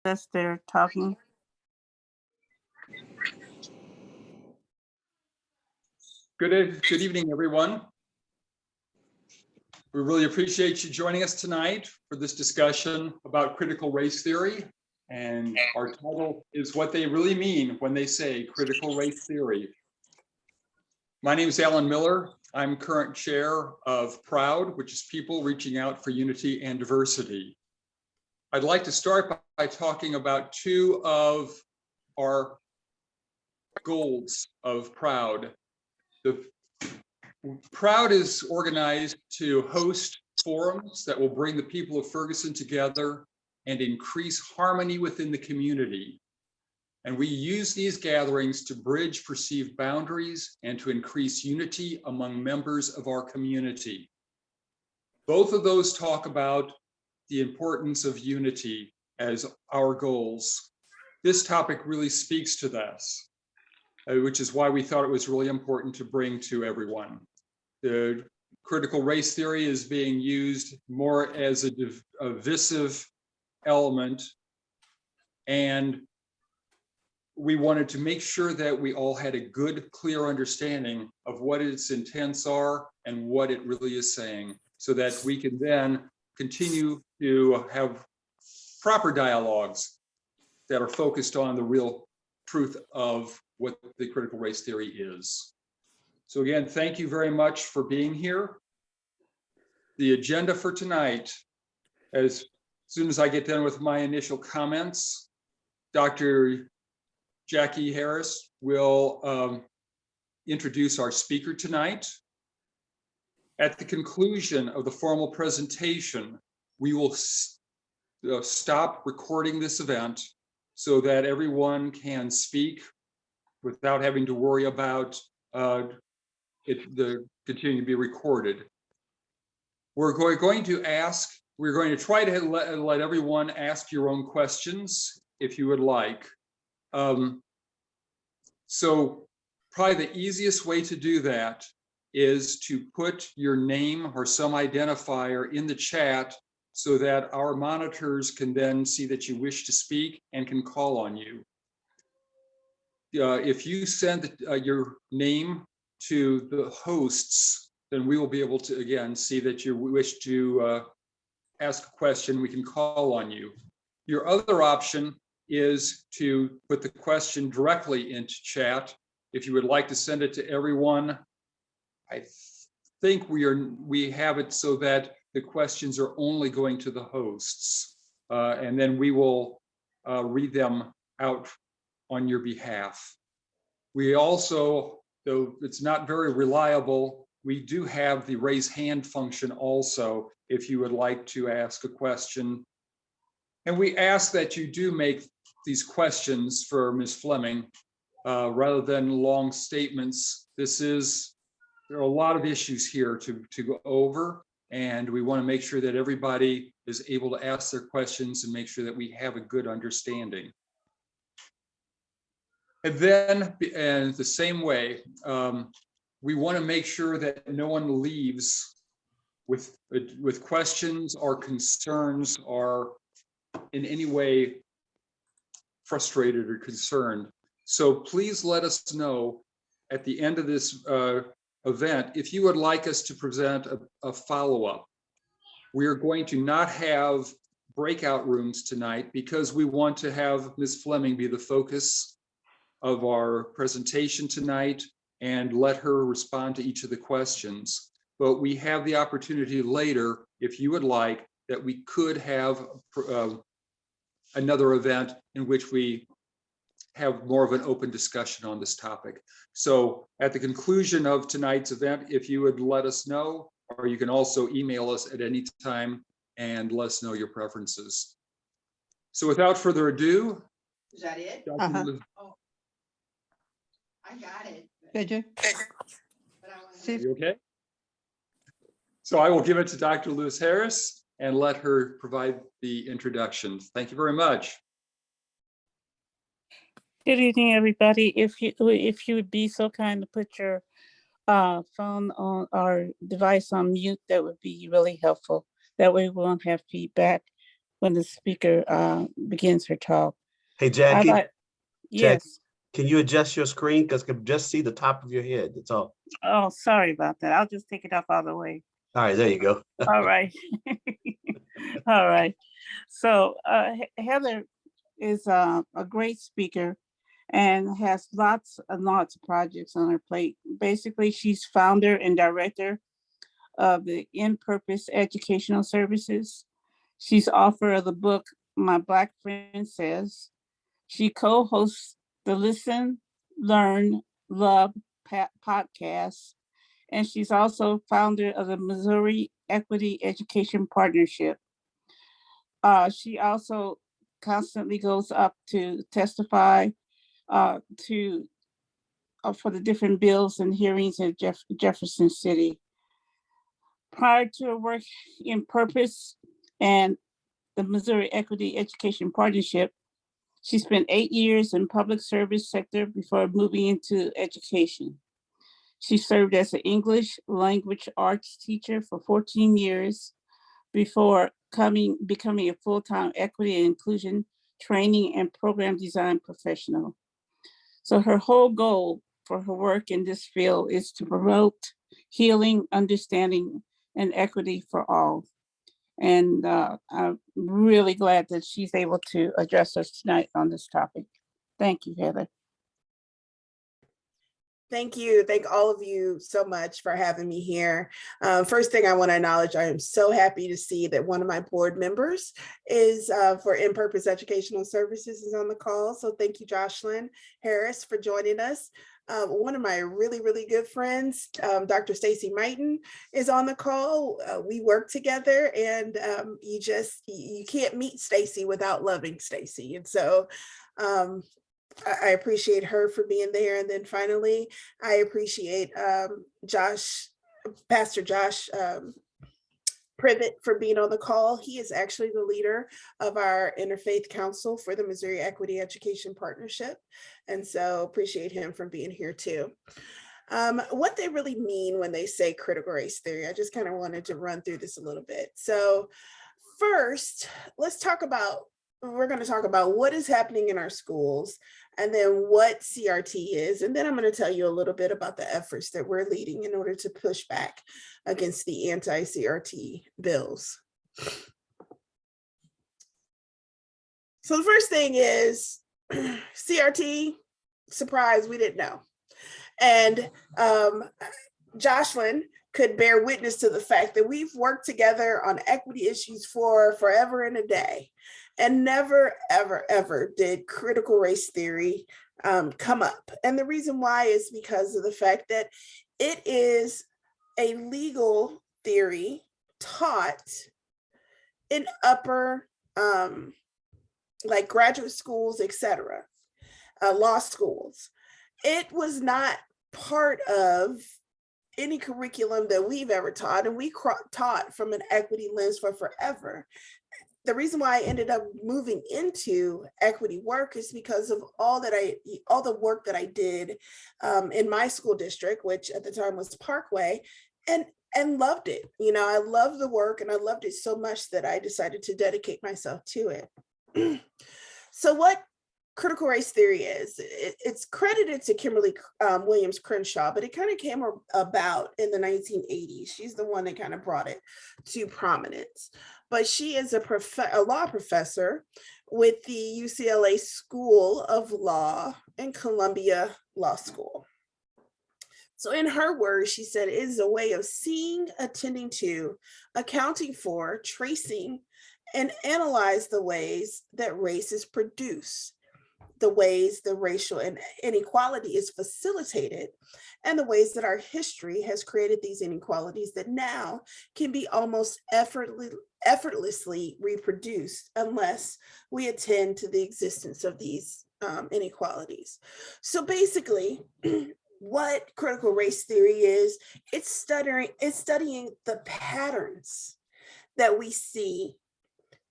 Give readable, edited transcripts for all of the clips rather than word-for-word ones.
as they're talking. Good evening, everyone. We really appreciate you joining us tonight for this discussion about critical race theory. And our title is What They Really Mean When They Say Critical Race Theory. My name is Alan Miller. I'm current chair of PROUD, which is People Reaching Out for Unity and Diversity. I'd like to start by talking about two of our goals of PROUD. The PROUD is organized to host forums that will bring the people of Ferguson together and increase harmony within the community. And we use these gatherings to bridge perceived boundaries and to increase unity among members of our community. Both of those talk about the importance of unity as our goals. This topic really speaks to this, which is why we thought it was really important to bring to everyone. The critical race theory is being used more as a divisive element, and we wanted to make sure that we all had a good, clear understanding of what its intents are and what it really is saying, so that we can then continue to have proper dialogues that are focused on the real truth of what the critical race theory is. So again, thank you very much for being here. The agenda for tonight, as soon as I get done with my initial comments, Dr. Jackie Harris will introduce our speaker tonight. At the conclusion of the formal presentation, we will stop recording this event so that everyone can speak without having to worry about continuing to be recorded. We're going to try to let everyone ask your own questions if you would like. So probably the easiest way to do that is to put your name or some identifier in the chat so that our monitors can then see that you wish to speak and can call on you. If you send your name to the hosts, then we will be able to, again, see that you wish to ask a question. We can call on you. Your other option is to put the question directly into chat. If you would like to send it to everyone, I think we have it so that the questions are only going to the hosts, and then we will read them out on your behalf. We also, though it's not very reliable, we do have the raise hand function also if you would like to ask a question. And we ask that you do make these questions for Ms. Fleming rather than long statements. There are a lot of issues here to go over, and we want to make sure that everybody is able to ask their questions and make sure that we have a good understanding. And then, in the same way, we want to make sure that no one leaves with questions or concerns or in any way frustrated or concerned. So please let us know at the end of this event if you would like us to present a follow-up. We are going to not have breakout rooms tonight because we want to have Ms. Fleming be the focus of our presentation tonight and let her respond to each of the questions. But we have the opportunity later, if you would like, that we could have another event in which we have more of an open discussion on this topic. So at the conclusion of tonight's event, if you would let us know, or you can also email us at any time and let us know your preferences. So without further ado. Is that it? Oh, I got it. did you? But I Are you okay? So I will give it to Dr. Lewis Harris and let her provide the introduction. Thank you very much. Good evening, everybody. If you would be so kind to put your phone on our device on mute, that would be really helpful. That way we won't have feedback. when the speaker begins her talk. Hey, I Jackie, like, yes. can you adjust your screen? Because I can just see the top of your head. That's all. Oh, sorry about that. I'll just take it off all the way. All right, there you go. All right. All right. So Heather is a great speaker and has lots and lots of projects on her plate. Basically, she's founder and director of the In Purpose Educational Services. She's author of the book My Black Friend Says. She co-hosts the Listen, Learn, Love podcast, and she's also founder of the Missouri Equity Education Partnership. She also constantly goes up to testify to for the different bills and hearings in Jefferson City. Prior to her work in Purpose and the Missouri Equity Education Partnership, she spent 8 years in public service sector before moving into education. She served as an English language arts teacher for 14 years before becoming a full-time equity and inclusion training and program design professional. So her whole goal for her work in this field is to promote healing, understanding, and equity for all. And I'm really glad that she's able to address us tonight on this topic. Thank you, Heather. Thank you. Thank all of you so much for having me here. First thing I want to acknowledge, I am so happy to see that one of my board members is for In Purpose Educational Services is on the call. So thank you, Jocelyn Harris, for joining us. One of my really, really good friends, Dr. Stacy Mighton, is on the call. We work together, and you can't meet Stacy without loving Stacy. And so I appreciate her for being there. And then finally, I appreciate Pastor Josh Privet for being on the call. He is actually the leader of our Interfaith Council for the Missouri Equity Education Partnership. And so appreciate him for being here too. What they really mean when they say critical race theory, I just kind of wanted to run through this a little bit. So first, we're going to talk about what is happening in our schools, and then what CRT is. And then I'm going to tell you a little bit about the efforts that we're leading in order to push back against the anti-CRT bills. So the first thing is CRT, surprise, we didn't know. And Jocelyn could bear witness to the fact that we've worked together on equity issues for forever and a day. And never, ever, ever did critical race theory come up. And the reason why is because of the fact that it is a legal theory taught in upper, like graduate schools, etc., law schools. It was not part of any curriculum that we've ever taught, and we taught from an equity lens for forever. The reason why I ended up moving into equity work is because of all the work that I did in my school district, which at the time was Parkway, and loved it. You know, I loved the work and I loved it so much that I decided to dedicate myself to it. So what critical race theory is, it's credited to Kimberly Williams Crenshaw, but it kind of came about in the 1980s. She's the one that kind of brought it to prominence. But she is a law professor with the UCLA School of Law and Columbia Law School. So in her words, she said, it is a way of seeing, attending to, accounting for, tracing, and analyze the ways that race is produced, the ways the racial inequality is facilitated, and the ways that our history has created these inequalities that now can be almost effortlessly reproduced unless we attend to the existence of these inequalities. So basically, what critical race theory is, it's studying the patterns that we see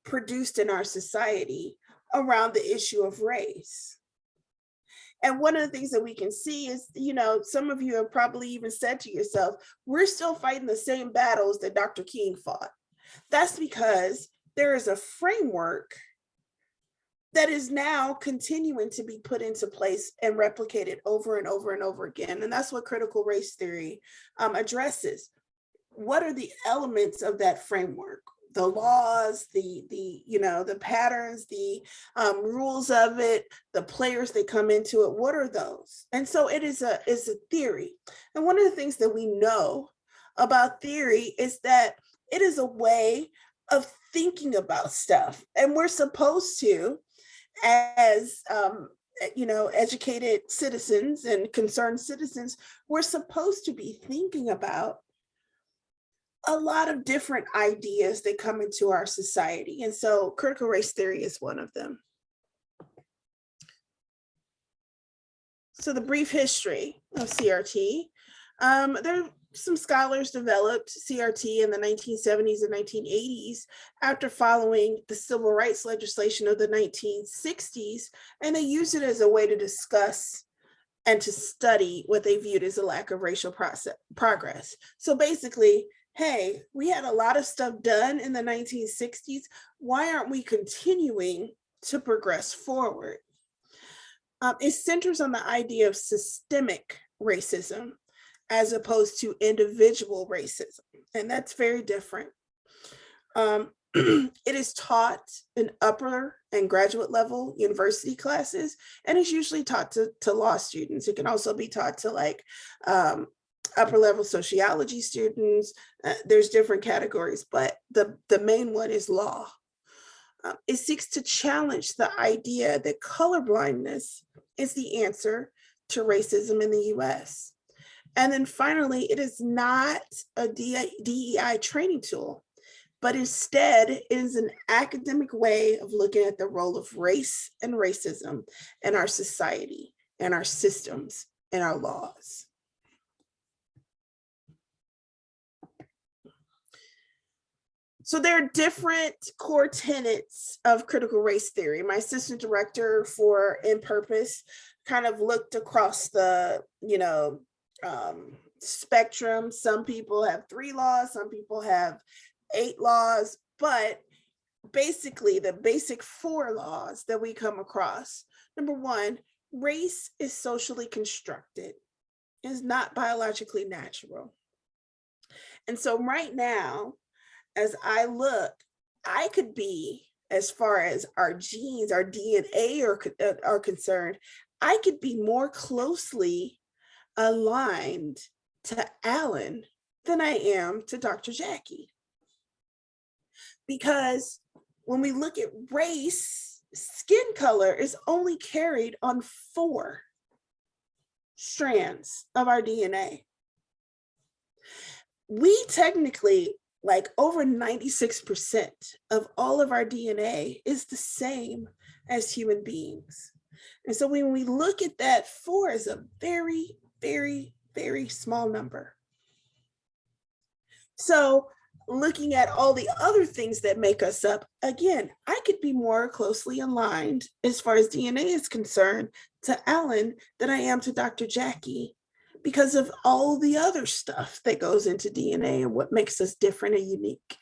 produced in our society around the issue of race. And one of the things that we can see is, you know, some of you have probably even said to yourself, we're still fighting the same battles that Dr. King fought. That's because there is a framework that is now continuing to be put into place and replicated over and over and over again. And that's what critical race theory addresses. What are the elements of that framework? The laws, the patterns, the rules of it, the players that come into it. What are those? And so it is a theory. And one of the things that we know about theory is that it is a way of thinking about stuff, and we're supposed to, as educated citizens and concerned citizens, we're supposed to be thinking about a lot of different ideas that come into our society. And so critical race theory is one of them. So the brief history of CRT, there are some scholars developed CRT in the 1970s and 1980s after following the civil rights legislation of the 1960s, and they used it as a way to discuss and to study what they viewed as a lack of racial progress. So basically, hey, we had a lot of stuff done in the 1960s. Why aren't we continuing to progress forward? It centers on the idea of systemic racism as opposed to individual racism. And that's very different. It is taught in upper and graduate level university classes, and it's usually taught to law students. It can also be taught to upper level sociology students. There's different categories, but the main one is law. It seeks to challenge the idea that colorblindness is the answer to racism in the US. And then finally, it is not a DEI training tool, but instead it is an academic way of looking at the role of race and racism in our society, and our systems, and our laws. So there are different core tenets of critical race theory. My assistant director for In Purpose kind of looked across the, spectrum. Some people have 3 laws, some people have 8 laws, but basically the basic 4 laws that we come across. Number 1, race is socially constructed. It is not biologically natural. And so right now, as I look, I could be, as far as our genes, our DNA are concerned, I could be more closely aligned to Alan than I am to Dr. Jackie. Because when we look at race, skin color is only carried on 4 strands of our DNA. We technically, over 96% of all of our DNA is the same as human beings. And so when we look at that, 4 is a very, very, very small number. So looking at all the other things that make us up, again, I could be more closely aligned as far as DNA is concerned to Alan than I am to Dr. Jackie, because of all the other stuff that goes into DNA and what makes us different and unique.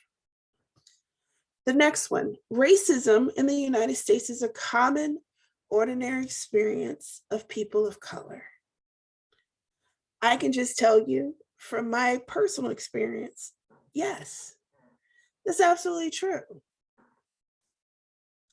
The next one, racism in the United States is a common, ordinary experience of people of color. I can just tell you from my personal experience, yes, that's absolutely true.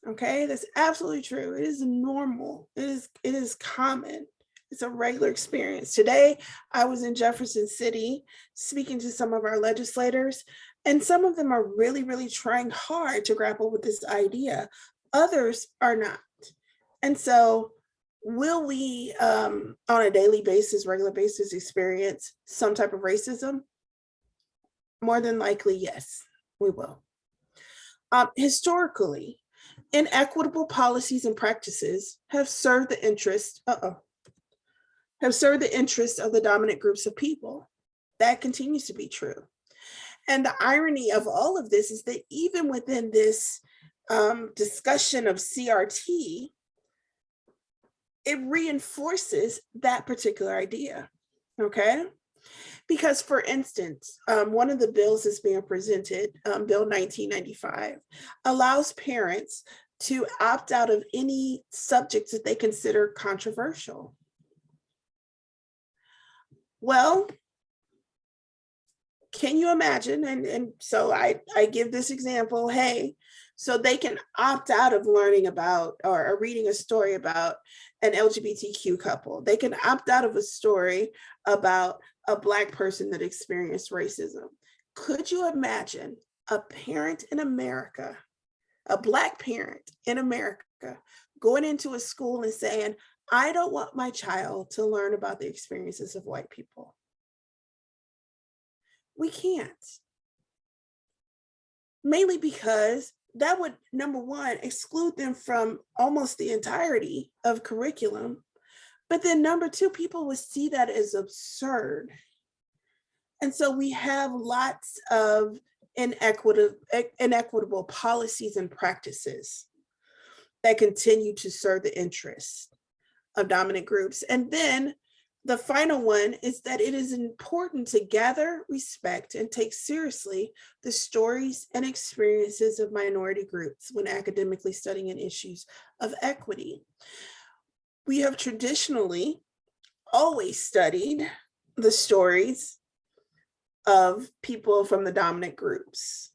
Okay, that's absolutely true. It is normal. It is common. It's a regular experience. Today, I was in Jefferson City speaking to some of our legislators, and some of them are really, really trying hard to grapple with this idea. Others are not. And so will we, on a daily basis, regular basis, experience some type of racism? More than likely, yes, we will. Historically, inequitable policies and practices have served the interest, of the dominant groups of people. That continues to be true. And the irony of all of this is that even within this discussion of CRT, it reinforces that particular idea, okay? Because, for instance, one of the bills that's being presented, Bill 1995, allows parents to opt out of any subjects that they consider controversial. Well, can you imagine? And so I give this example, hey, so they can opt out of learning about or reading a story about an LGBTQ couple. They can opt out of a story about a Black person that experienced racism. Could you imagine a parent in America, a Black parent in America, going into a school and saying, I don't want my child to learn about the experiences of white people? We can't. Mainly because that would, number one, exclude them from almost the entirety of curriculum. But then number two, people would see that as absurd. And so we have lots of inequitable policies and practices that continue to serve the interests of dominant groups. And then the final one is that it is important to gather, respect, and take seriously the stories and experiences of minority groups when academically studying issues of equity. We have traditionally always studied the stories of people from the dominant groups.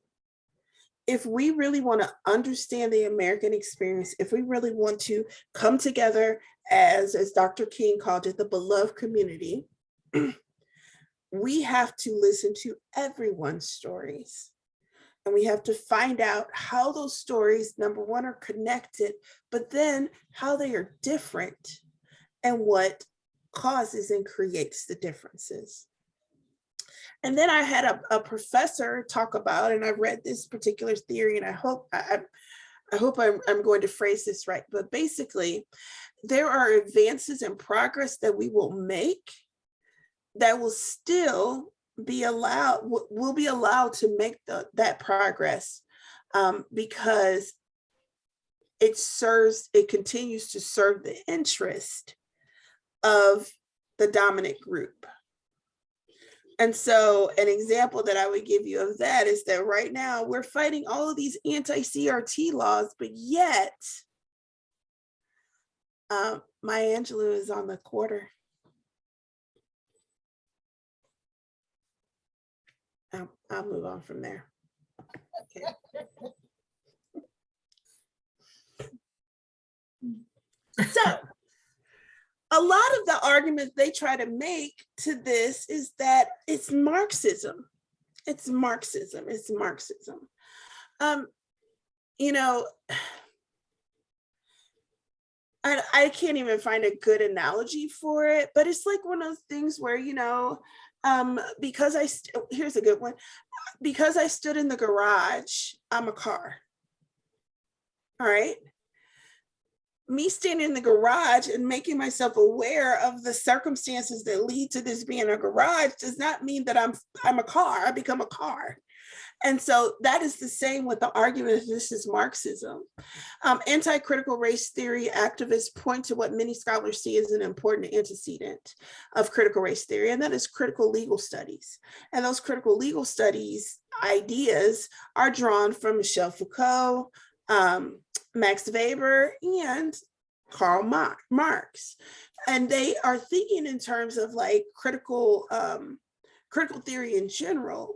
If we really want to understand the American experience, if we really want to come together as Dr. King called it, the beloved community, we have to listen to everyone's stories. And we have to find out how those stories, number one, are connected, but then how they are different and what causes and creates the differences. And then I had a professor talk about, and I read this particular theory, and I hope I'm going to phrase this right, but basically, there are advances in progress that we will make that will still be allowed, will be allowed to make that progress because it continues to serve the interest of the dominant group. And so an example that I would give you of that is that right now we're fighting all of these anti-CRT laws, but yet Maya Angelou is on the quarter. I'll move on from there. Okay. So a lot of the arguments they try to make to this is that it's Marxism. It's Marxism. It's Marxism. You know, I can't even find a good analogy for it, but it's like one of those things where, you know, because here's a good one. Because I stood in the garage, I'm a car. All right. Me standing in the garage and making myself aware of the circumstances that lead to this being a garage does not mean that I'm a car. I become a car. And so that is the same with the argument that this is Marxism. Anti-critical race theory activists point to what many scholars see as an important antecedent of critical race theory, and that is critical legal studies. And those critical legal studies ideas are drawn from Michel Foucault, Max Weber, and Karl Marx. And they are thinking in terms of like critical theory in general,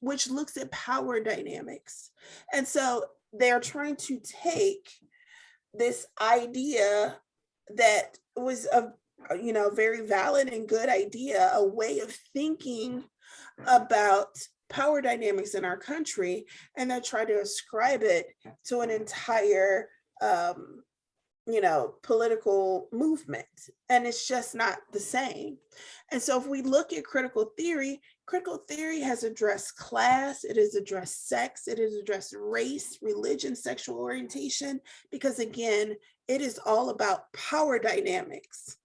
which looks at power dynamics. And so they're trying to take this idea that was a very valid and good idea, a way of thinking about power dynamics in our country, and they try to ascribe it to an entire political movement, and it's just not the same. And so if we look at critical theory has addressed class, it has addressed sex, it has addressed race, religion, sexual orientation, because again, it is all about power dynamics.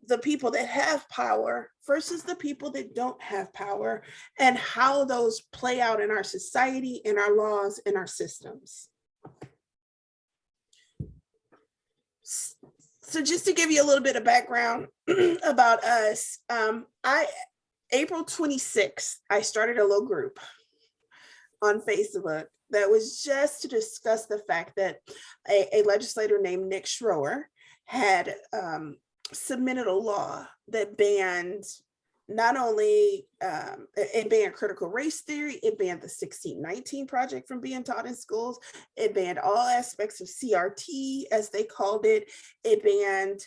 The people that have power versus the people that don't have power, and how those play out in our society, in our laws, in our systems. So just to give you a little bit of background about us, April 26th, I started a little group on Facebook that was just to discuss the fact that a legislator named Nick Schroer had submitted a law that banned not only it banned critical race theory, it banned the 1619 Project from being taught in schools, it banned all aspects of CRT, as they called it, it banned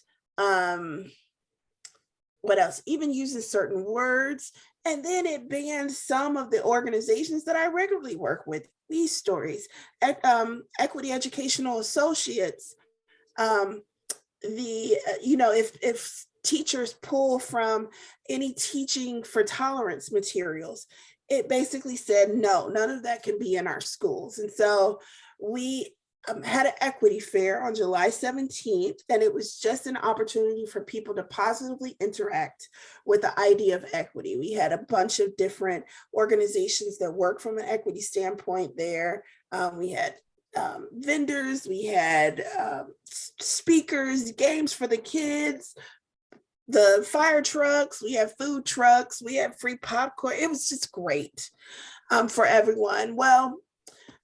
what else, even uses certain words, and then it banned some of the organizations that I regularly work with, these stories, Equity Educational Associates, if teachers pull from any teaching for tolerance materials, it basically said, no, none of that can be in our schools. And so we had an equity fair on July 17th, and it was just an opportunity for people to positively interact with the idea of equity. We had a bunch of different organizations that work from an equity standpoint there. We had vendors, we had speakers, games for the kids, the fire trucks, we have food trucks, we have free popcorn. It was just great for everyone. Well,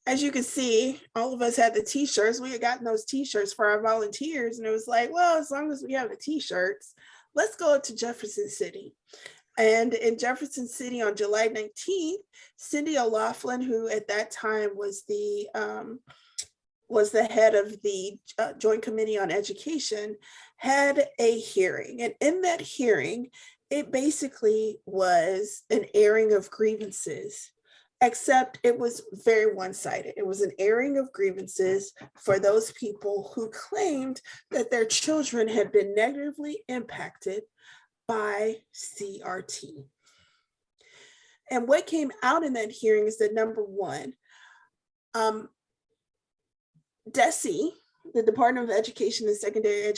as you can see, all of us had the t-shirts. We had gotten those t-shirts for our volunteers, and it was like, well, as long as we have the t-shirts, let's go to Jefferson City. And in Jefferson City on July 19th, Cindy O'Laughlin, who at that time was the head of the Joint Committee on Education, had a hearing. And in that hearing, it basically was an airing of grievances, except it was very one-sided. It was an airing of grievances for those people who claimed that their children had been negatively impacted by CRT. And what came out in that hearing is that, number one, DESE, the Department of Education and Secondary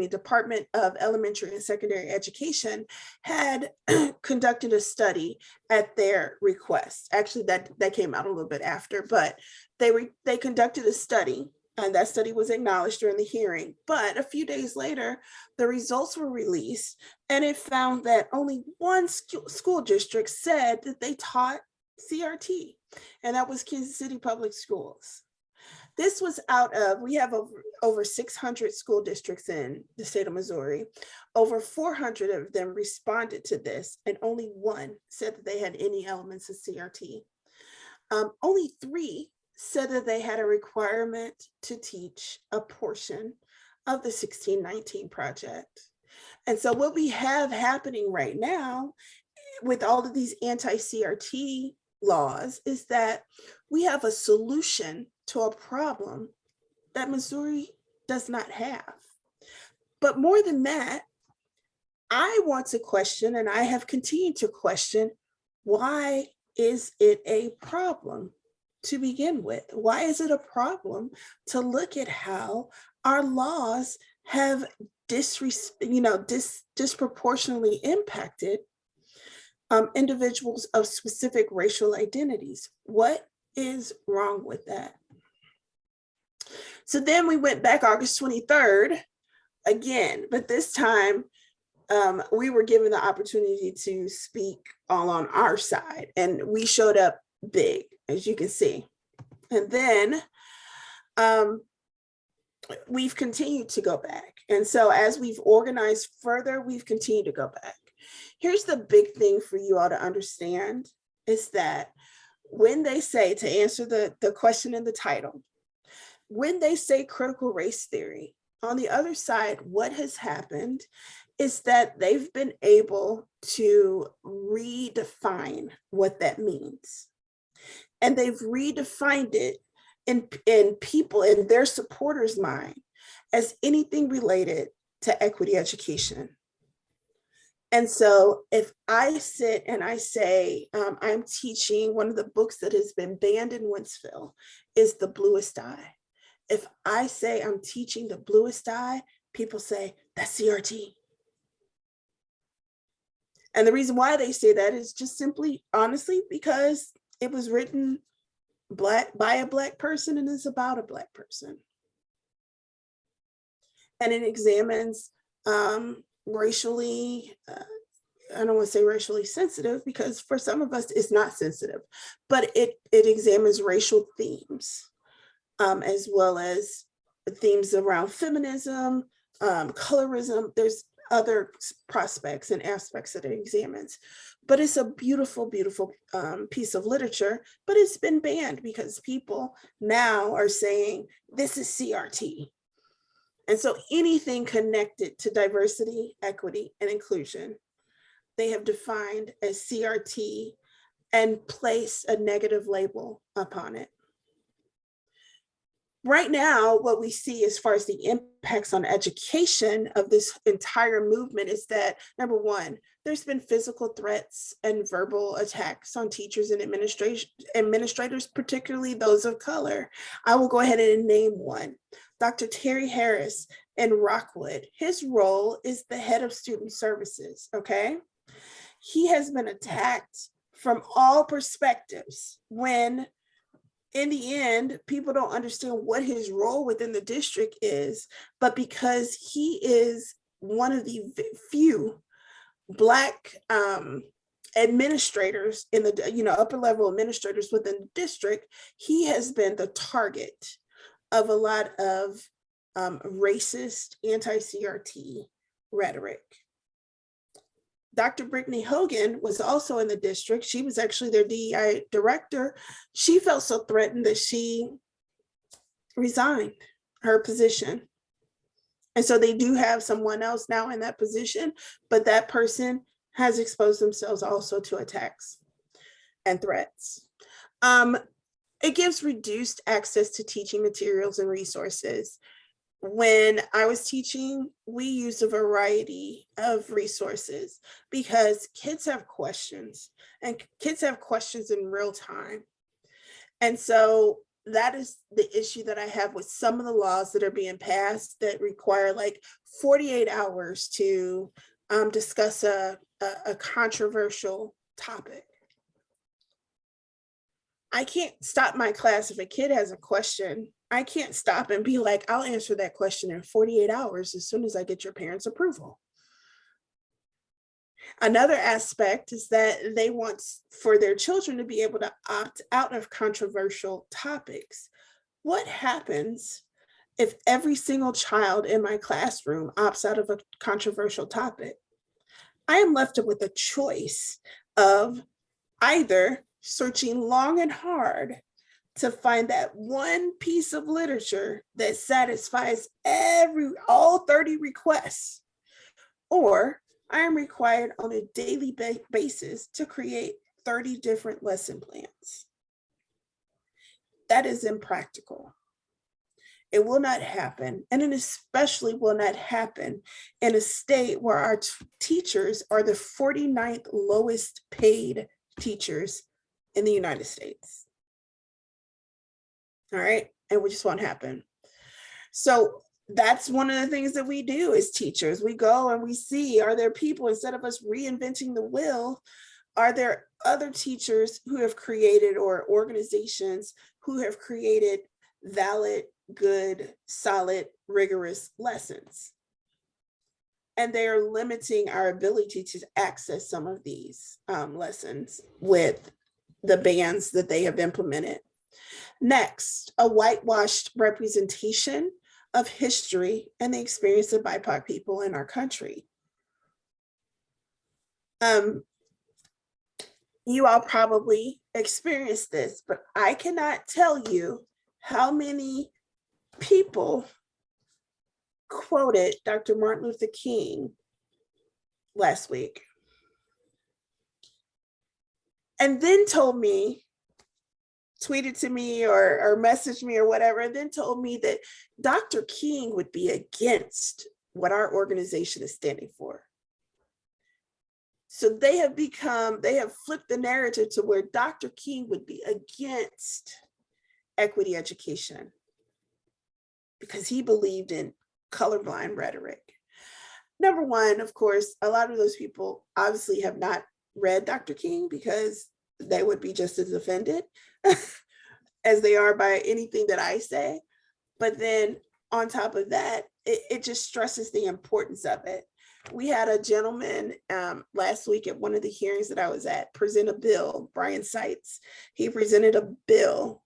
Department of Elementary and Secondary Education, had conducted a study at their request. Actually, that came out a little bit after, but they conducted a study, and that study was acknowledged during the hearing. But a few days later, the results were released, and it found that only one school district said that they taught CRT, and that was Kansas City Public Schools. This was out of, we have over 600 school districts in the state of Missouri. Over 400 of them responded to this, and only one said that they had any elements of CRT. Only 3 said that they had a requirement to teach a portion of the 1619 Project. And so what we have happening right now with all of these anti-CRT laws is that we have a solution to a problem that Missouri does not have. But more than that, I want to question, and I have continued to question, why is it a problem to begin with? Why is it a problem to look at how our laws have disproportionately impacted individuals of specific racial identities? What is wrong with that? So then we went back August 23rd again, but this time we were given the opportunity to speak all on our side, and we showed up big, as you can see. And then we've continued to go back. And so as we've organized further, we've continued to go back. Here's the big thing for you all to understand is that when they say, to answer the question in the title, when they say critical race theory, on the other side, what has happened is that they've been able to redefine what that means. And they've redefined it in people, in their supporters' mind, as anything related to equity education. And so if I sit and I say, I'm teaching, one of the books that has been banned in Wentzville is The Bluest Eye. If I say I'm teaching The Bluest Eye, people say, that's CRT. And the reason why they say that is just simply, honestly, because it was written by a Black person and is about a Black person. And it examines racially, I don't want to say racially sensitive, because for some of us it's not sensitive, but it examines racial themes, as well as themes around feminism, colorism. There's other prospects and aspects that it examines, but it's a beautiful, beautiful piece of literature, but it's been banned because people now are saying this is CRT. And so anything connected to diversity, equity, and inclusion, they have defined as CRT and place a negative label upon it. Right now, what we see as far as the impacts on education of this entire movement is that, number one, there's been physical threats and verbal attacks on teachers and administrators, particularly those of color. I will go ahead and name one. Dr. Terry Harris in Rockwood. His role is the head of student services, okay? He has been attacked from all perspectives when, in the end, people don't understand what his role within the district is, but because he is one of the few Black administrators in the upper level administrators within the district, he has been the target of a lot of racist anti-CRT rhetoric. Dr. Brittany Hogan was also in the district. She was actually their DEI director. She felt so threatened that she resigned her position. And so they do have someone else now in that position, but that person has exposed themselves also to attacks and threats. It gives reduced access to teaching materials and resources. When I was teaching, we used a variety of resources because kids have questions, and kids have questions in real time. And so that is the issue that I have with some of the laws that are being passed that require like 48 hours to discuss a controversial topic. I can't stop my class if a kid has a question. I can't stop and be like, I'll answer that question in 48 hours as soon as I get your parents' approval. Another aspect is that they want for their children to be able to opt out of controversial topics. What happens if every single child in my classroom opts out of a controversial topic? I am left with a choice of either searching long and hard to find that one piece of literature that satisfies all 30 requests, or I am required on a daily basis to create 30 different lesson plans. That is impractical. It will not happen, and it especially will not happen in a state where our teachers are the 49th lowest paid teachers in the United States. All right, and we just won't happen. So that's one of the things that we do as teachers. We go and we see, are there people, instead of us reinventing the wheel, are there other teachers who have created, or organizations who have created valid, good, solid, rigorous lessons? And they are limiting our ability to access some of these lessons with the bans that they have implemented. Next, a whitewashed representation of history and the experience of BIPOC people in our country. You all probably experienced this, but I cannot tell you how many people quoted Dr. Martin Luther King last week, and then told me, tweeted to me or messaged me or whatever, and then told me that Dr. King would be against what our organization is standing for. So they have flipped the narrative to where Dr. King would be against equity education because he believed in colorblind rhetoric. Number one, of course, a lot of those people obviously have not read Dr. King because they would be just as offended as they are by anything that I say. But then on top of that, it just stresses the importance of it. We had a gentleman last week at one of the hearings that I was at present a bill, Brian Seitz. He presented a bill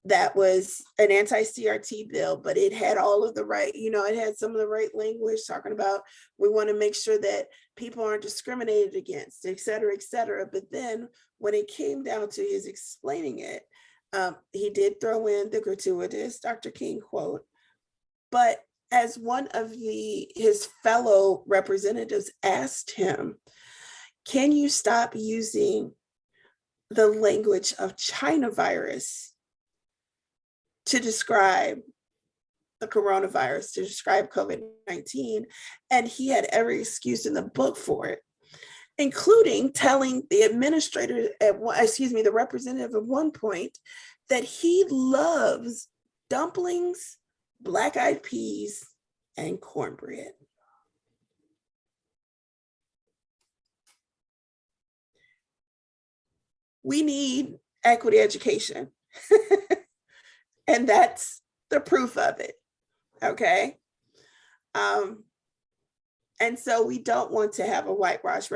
that was an anti-CRT bill, but it had all of the right, it had some of the right language talking about we want to make sure that people aren't discriminated against, et cetera, et cetera. But then when it came down to his explaining it, he did throw in the gratuitous Dr. King quote, but as one of his fellow representatives asked him, can you stop using the language of China virus to describe the coronavirus, to describe COVID-19? And he had every excuse in the book for it, including telling the administrator the representative at one point that he loves dumplings, black-eyed peas, and cornbread. We need equity education. And that's the proof of it, okay? And so we don't want to have a whitewash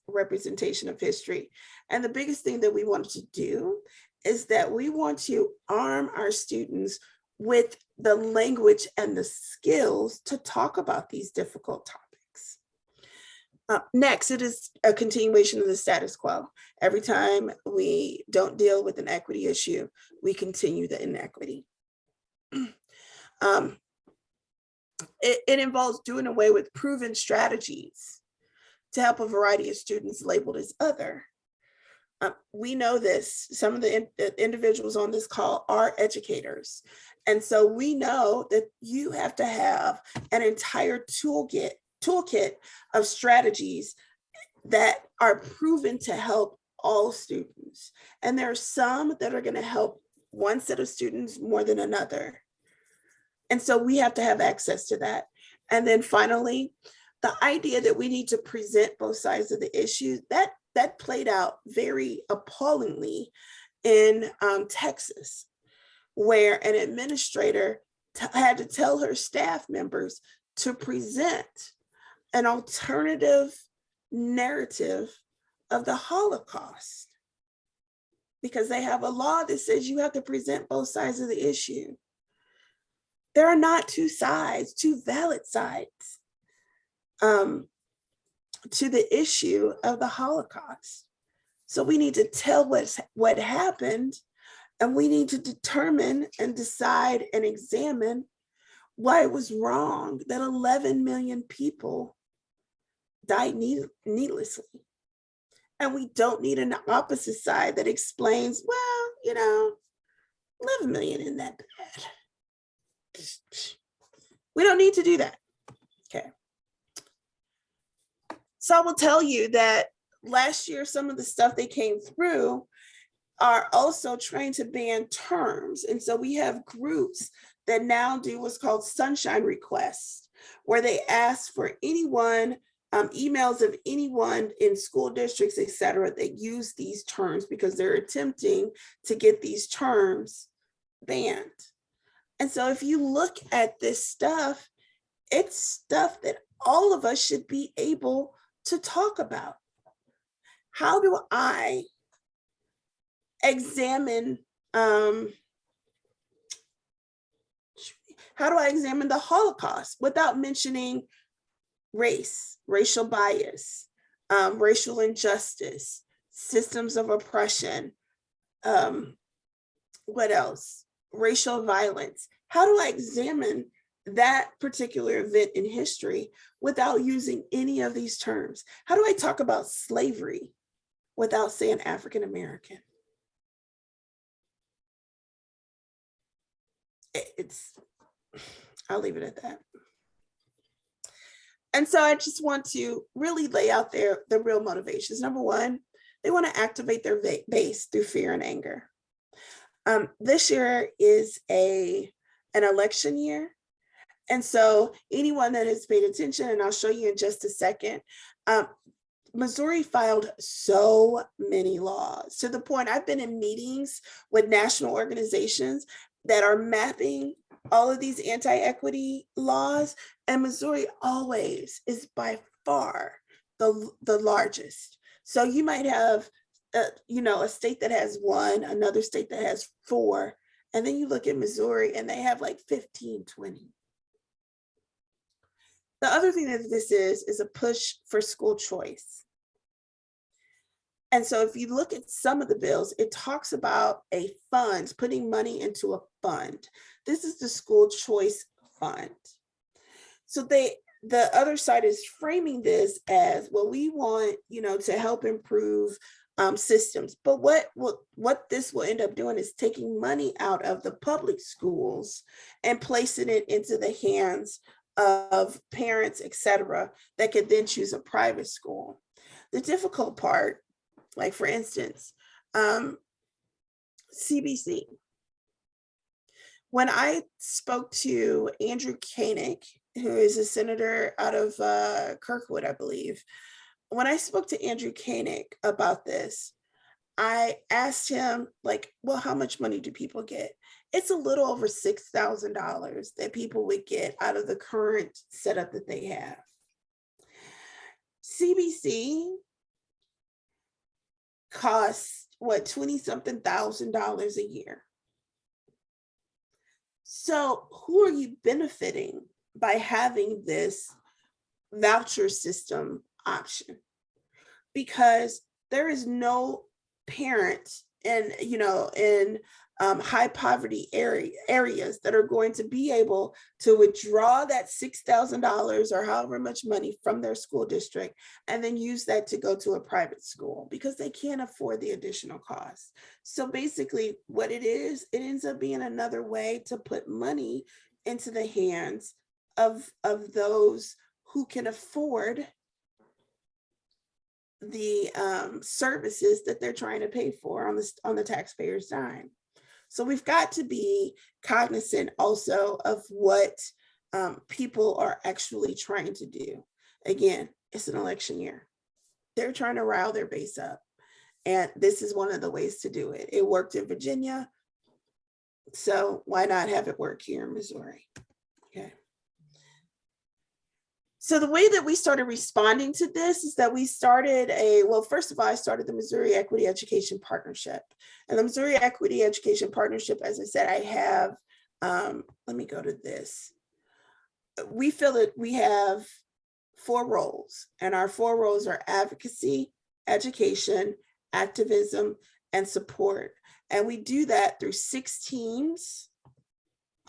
representation of history. And the biggest thing that we wanted to do is that we want to arm our students with the language and the skills to talk about these difficult topics. Next, it is a continuation of the status quo. Every time we don't deal with an equity issue, we continue the inequity. It involves doing away with proven strategies to help a variety of students labeled as other. We know this, some of the individuals on this call are educators. And so we know that you have to have an entire toolkit of strategies that are proven to help all students. And there are some that are going to help one set of students more than another. And so we have to have access to that. And then finally, the idea that we need to present both sides of the issue, that played out very appallingly in Texas, where an administrator had to tell her staff members to present an alternative narrative of the Holocaust, because they have a law that says you have to present both sides of the issue. There are not two sides, two valid sides to the issue of the Holocaust. So we need to tell what happened, and we need to determine and decide and examine why it was wrong that 11 million people died needlessly. And we don't need an opposite side that explains, well, 11 million isn't that bad. We don't need to do that. Okay. So I will tell you that last year, some of the stuff they came through are also trying to ban terms. And so we have groups that now do what's called sunshine requests, where they ask for anyone, emails of anyone in school districts, et cetera, that use these terms because they're attempting to get these terms banned. And so if you look at this stuff, it's stuff that all of us should be able to talk about. How do I examine the Holocaust without mentioning race, racial bias, racial injustice, systems of oppression, what else? Racial violence. How do I examine that particular event in history without using any of these terms? How do I talk about slavery without saying African American? I'll leave it at that. And so I just want to really lay out the real motivations. Number one, they want to activate their base through fear and anger. This year is an election year. And so anyone that has paid attention, and I'll show you in just a second, Missouri filed so many laws to the point I've been in meetings with national organizations that are mapping all of these anti-equity laws, and Missouri always is by far the largest. So you might have, a state that has 1, another state that has 4, and then you look at Missouri and they have like 15, 20. The other thing that this is a push for school choice. And so if you look at some of the bills, it talks about a fund, putting money into a fund. This is the school choice fund. So the other side is framing this as, well, we want, to help improve systems. But what this will end up doing is taking money out of the public schools and placing it into the hands of parents, et cetera, that could then choose a private school. The difficult part, like for instance, CBC. When I spoke to Andrew Koenig, who is a senator out of Kirkwood, I believe, when I spoke to Andrew Koenig about this, I asked him, like, well, how much money do people get? It's a little over $6,000 that people would get out of the current setup that they have. CBC costs, what, 20-something thousand dollars a year. So who are you benefiting by having this voucher system option? Because there is no parent in high poverty areas that are going to be able to withdraw that $6,000 or however much money from their school district and then use that to go to a private school because they can't afford the additional costs. So basically what it ends up being another way to put money into the hands of those who can afford the services that they're trying to pay for on the taxpayer's dime. So we've got to be cognizant also of what people are actually trying to do. Again, it's an election year. They're trying to rile their base up. And this is one of the ways to do it. It worked in Virginia. So why not have it work here in Missouri? Okay. So the way that we started responding to this is that we started first of all, I started the Missouri Equity Education Partnership. And the Missouri Equity Education Partnership, as I said, I have, let me go to this. We feel that we have 4 roles, and our 4 roles are advocacy, education, activism, and support. And we do that through 6 teams.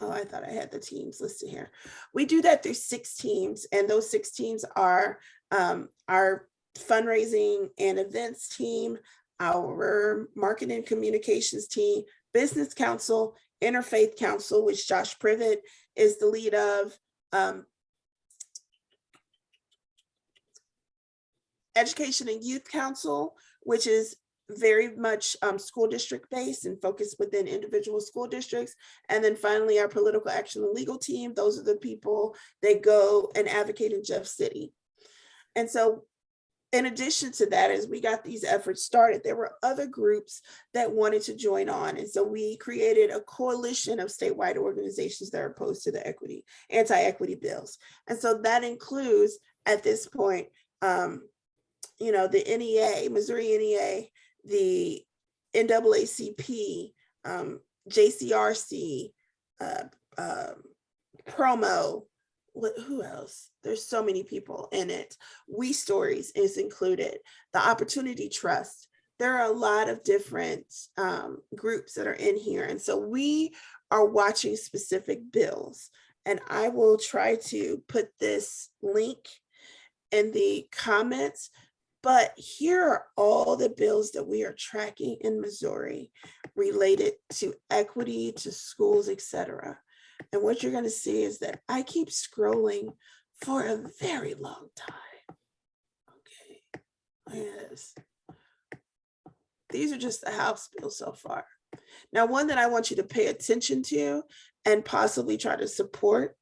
Oh, I thought I had the teams listed here. We do that through 6 teams, and those 6 teams are our fundraising and events team, our marketing and communications team, business council, interfaith council, which Josh Privet is the lead of, education and youth council, which is very much school district based and focused within individual school districts. And then finally, our political action and legal team. Those are the people that go and advocate in Jeff City. And so in addition to that, as we got these efforts started, there were other groups that wanted to join on. And so we created a coalition of statewide organizations that are opposed to the anti-equity bills. And so that includes, at this point, the NEA, Missouri NEA, the NAACP, JCRC, Promo, who else? There's so many people in it. We Stories is included. The Opportunity Trust. There are a lot of different groups that are in here. And so we are watching specific bills. And I will try to put this link in the comments. But here are all the bills that we are tracking in Missouri related to equity, to schools, etc. And what you're going to see is that I keep scrolling for a very long time. Okay, yes. These are just the House bills so far. Now, one that I want you to pay attention to and possibly try to support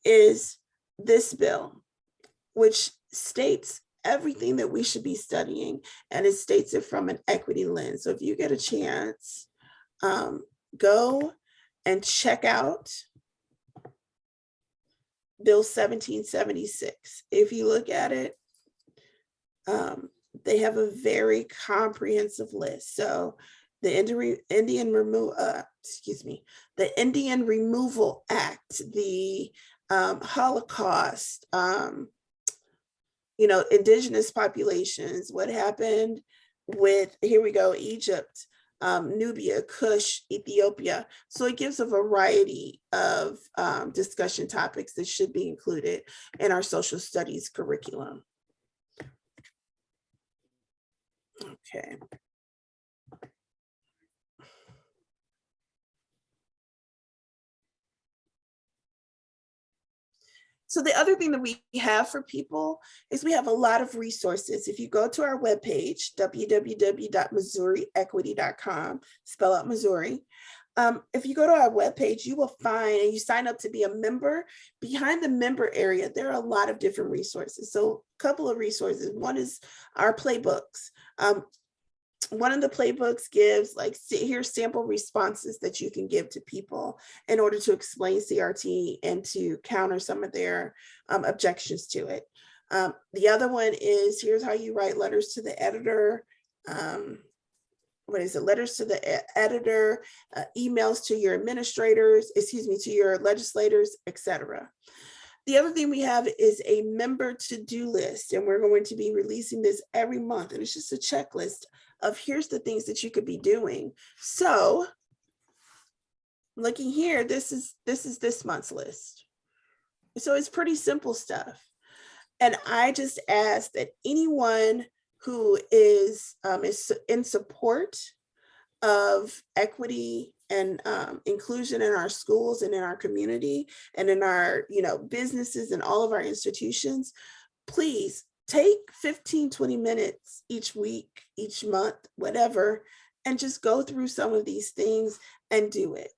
is this bill, which states everything that we should be studying, and it states it from an equity lens. So if you get a chance, go and check out Bill 1776. If you look at it, They have a very comprehensive list. So the Indian Removal Act, the Holocaust, indigenous populations, what happened with, here we go, Egypt, Nubia, Kush, Ethiopia. So it gives a variety of discussion topics that should be included in our social studies curriculum. Okay. So the other thing that we have for people is we have a lot of resources. If you go to our webpage, www.missourieequity.com, spell out Missouri. If you go to our webpage, you will find, and you sign up to be a member, behind the member area, there are a lot of different resources. So a couple of resources. One is our playbooks. One of the playbooks gives here's sample responses that you can give to people in order to explain CRT and to counter some of their objections to it. The other one is, here's how you write letters to the editor. Letters to the editor, emails to your administrators, to your legislators, etc. The other thing we have is a member to-do list, and we're going to be releasing this every month. And it's just a checklist of here's the things that you could be doing. So looking here, this is this month's list. So it's pretty simple stuff. And I just ask that anyone who is in support of equity and inclusion in our schools and in our community and in our businesses and all of our institutions, please take 15-20 minutes each week, each month, whatever, and just go through some of these things and do it.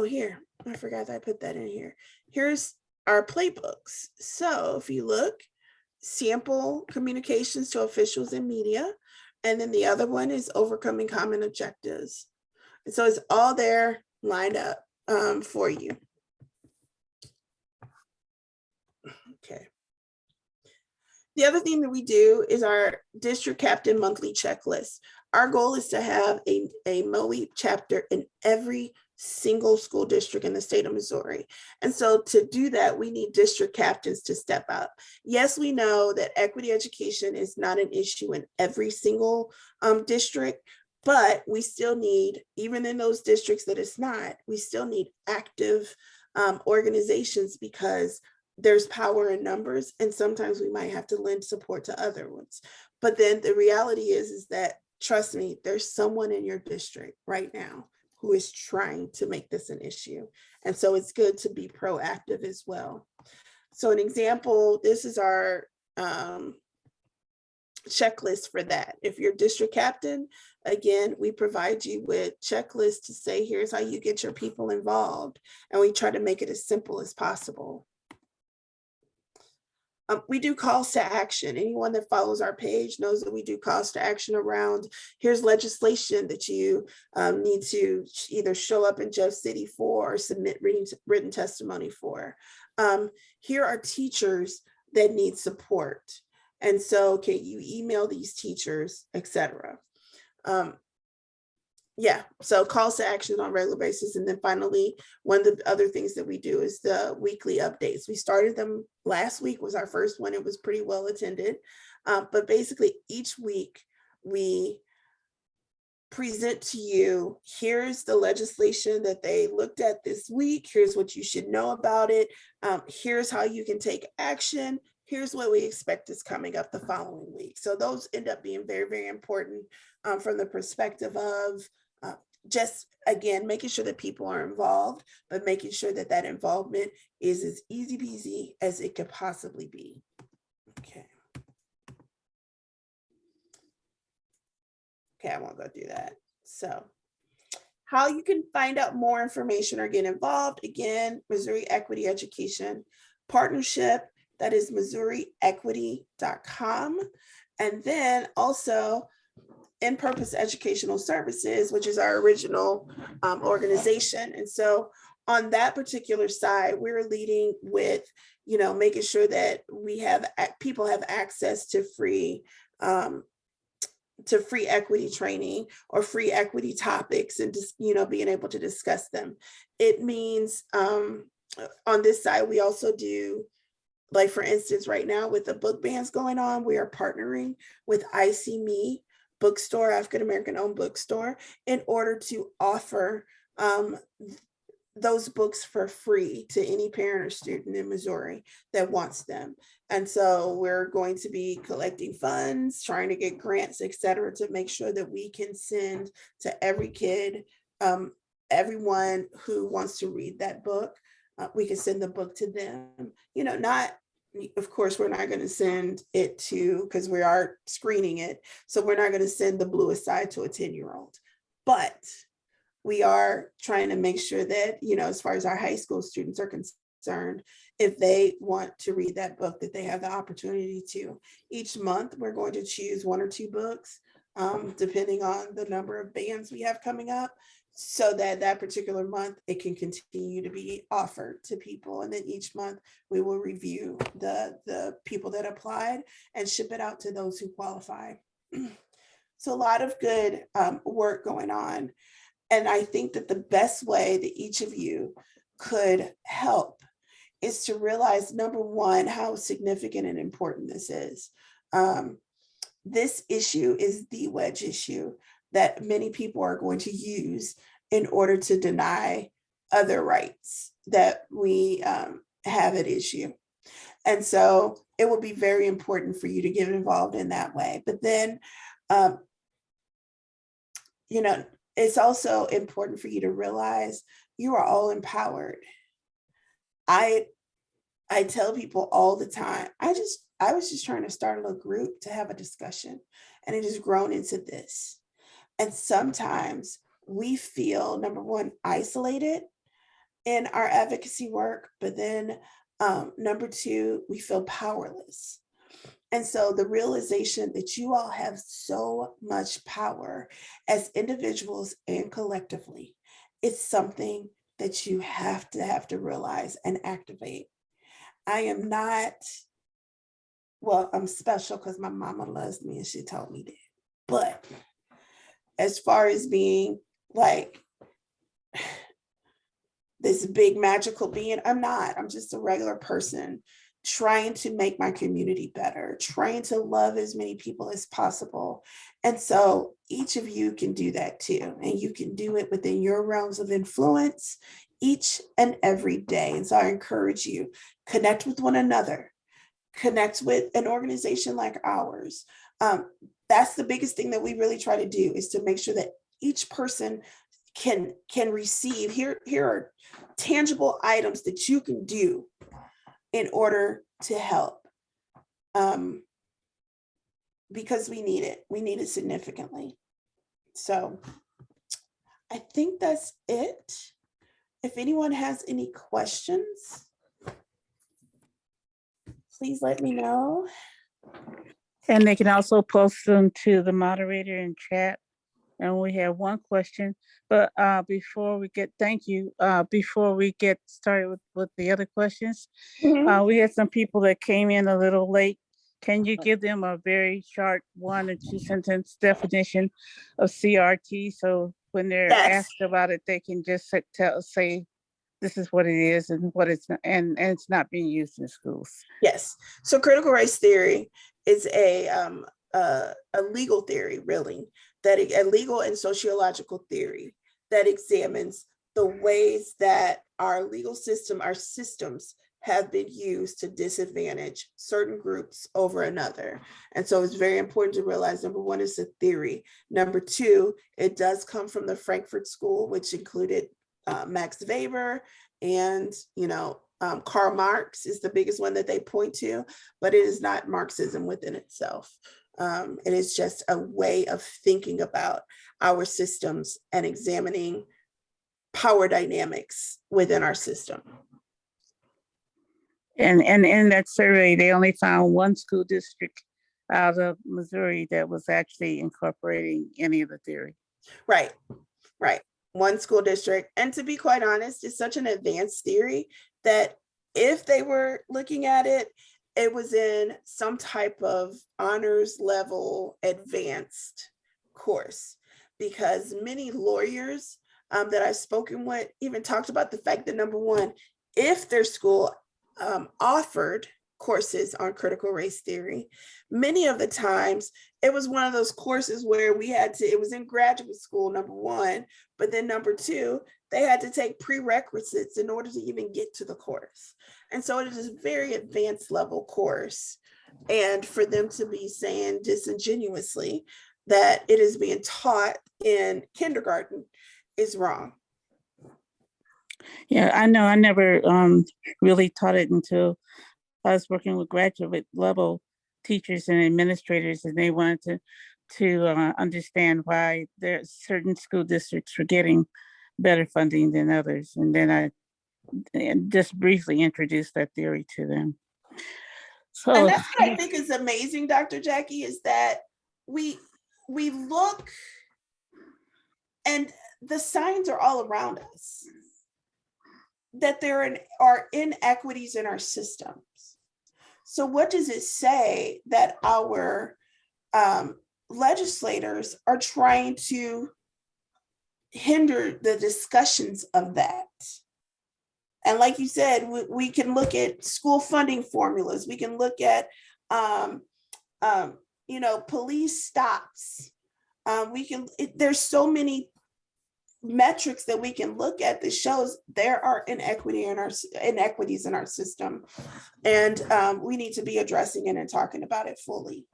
Here, I forgot that I put that in here. Here's our playbooks. So if you look, sample communications to officials and media, and then the other one is overcoming common objectives. And so it's all there lined up for you. Okay. The other thing that we do is our district captain monthly checklist. Our goal is to have a MOEEP chapter in every single school district in the state of Missouri. And so to do that, we need district captains to step up. Yes, we know that equity education is not an issue in every single district, but we still need, even in those districts that it's not, we still need active organizations, because there's power in numbers, and sometimes we might have to lend support to other ones. But then the reality is that, trust me, there's someone in your district right now who is trying to make this an issue. And so it's good to be proactive as well. So an example, this is our checklist for that. If you're district captain, again, we provide you with checklists to say, here's how you get your people involved. And we try to make it as simple as possible. We do calls to action. Anyone that follows our page knows that we do calls to action around, here's legislation that you need to either show up in Jeff City for or submit written testimony for. Here are teachers that need support. And so can you email these teachers, etc. So calls to action on a regular basis. And then finally, one of the other things that we do is the weekly updates. We started them last week, was our first one. It was pretty well attended. But basically each week we present to you, here's the legislation that they looked at this week. Here's what you should know about it. Here's how you can take action. Here's what we expect is coming up the following week. So those end up being very, very important from the perspective of just, again, making sure that people are involved, but making sure that that involvement is as easy peasy as it could possibly be. Okay. Okay, I won't go do that. So how you can find out more information or get involved, again, Missouri Equity Education Partnership, that is MissouriEquity.com. And then also In-Purpose Educational Services, which is our original organization. And so on that particular side, we're leading with, making sure that people have access to free equity training or free equity topics, and just, being able to discuss them. It means on this side, we also do, like, for instance, right now with the book bans going on, we are partnering with ICME bookstore, African American owned bookstore, in order to offer those books for free to any parent or student in Missouri that wants them. And so we're going to be collecting funds, trying to get grants, et cetera, to make sure that we can send to every kid, everyone who wants to read that book, we can send the book to them. Of course, we're not going to send it to, because we are screening it, so we're not going to send the Bluest Side to a 10-year-old. But we are trying to make sure that, as far as our high school students are concerned, if they want to read that book, that they have the opportunity to. Each month, we're going to choose 1 or 2 books, depending on the number of bands we have coming up, so that that particular month, it can continue to be offered to people. And then each month, we will review the people that applied and ship it out to those who qualify. So a lot of good work going on. And I think that the best way that each of you could help is to realize, number one, how significant and important this is. This issue is the wedge issue that many people are going to use in order to deny other rights that we have at issue. And so it will be very important for you to get involved in that way. But then, it's also important for you to realize you are all empowered. I tell people all the time, I was just trying to start a little group to have a discussion, and it has grown into this. And sometimes we feel, number one, isolated in our advocacy work, but then number two, we feel powerless. And so the realization that you all have so much power as individuals and collectively, it's something that you have to realize and activate. I am not, well, I'm special because my mama loves me and she told me that. But as far as being like this big magical being, I'm not. I'm just a regular person trying to make my community better, trying to love as many people as possible. And so each of you can do that too. And you can do it within your realms of influence each and every day. And so I encourage you, connect with one another, connect with an organization like ours. That's the biggest thing that we really try to do, is to make sure that each person can receive, here are tangible items that you can do in order to help, because we need it significantly. So I think that's it. If anyone has any questions, please let me know. And they can also post them to the moderator in chat. And we have one question, but before we get, thank you. Before we get started with the other questions, we had some people that came in a little late. Can you give them a very short 1 or 2 sentence definition of CRT? So when they're asked about it, they can just say, this is what it is and what it's not, and it's not being used in schools. Yes. So critical race theory is a legal theory, really, a legal and sociological theory that examines the ways that our legal system, our systems have been used to disadvantage certain groups over another. And so it's very important to realize, number one, it's a theory. Number two, it does come from the Frankfurt School, which included Max Weber and, Karl Marx is the biggest one that they point to, but it is not Marxism within itself. It is just a way of thinking about our systems and examining power dynamics within our system. And in that survey, they only found 1 school district out of Missouri that was actually incorporating any of the theory. Right. one school district. And to be quite honest, it's such an advanced theory that if they were looking at it, it was in some type of honors level advanced course, because many lawyers that I've spoken with even talked about the fact that, number one, if their school offered courses on critical race theory, many of the times it was one of those courses where we had to, it was in graduate school, number one, but then number two, they had to take prerequisites in order to even get to the course. And so it is a very advanced level course. And for them to be saying disingenuously that it is being taught in kindergarten is wrong. Yeah, I know. I never really taught it until I was working with graduate level teachers and administrators, and they wanted to understand why there certain school districts were getting better funding than others. And then I just briefly introduced that theory to them. So, and that's what I think is amazing, Dr. Jackie, is that we look and the signs are all around us that there are inequities in our systems. So what does it say that our legislators are trying to hinder the discussions of that? And like you said, we can look at school funding formulas. We can look at, police stops. There's so many metrics that we can look at that shows there are inequities in our system. And we need to be addressing it and talking about it fully.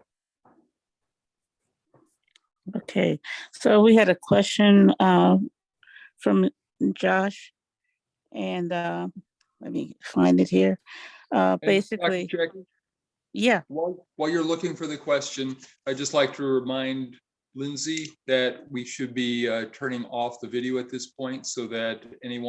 okay. So we had a question from Josh. And let me find it here. Basically, Dr. Jackie, yeah. while you're looking for the question, I'd just like to remind Lindsay that we should be turning off the video at this point so that anyone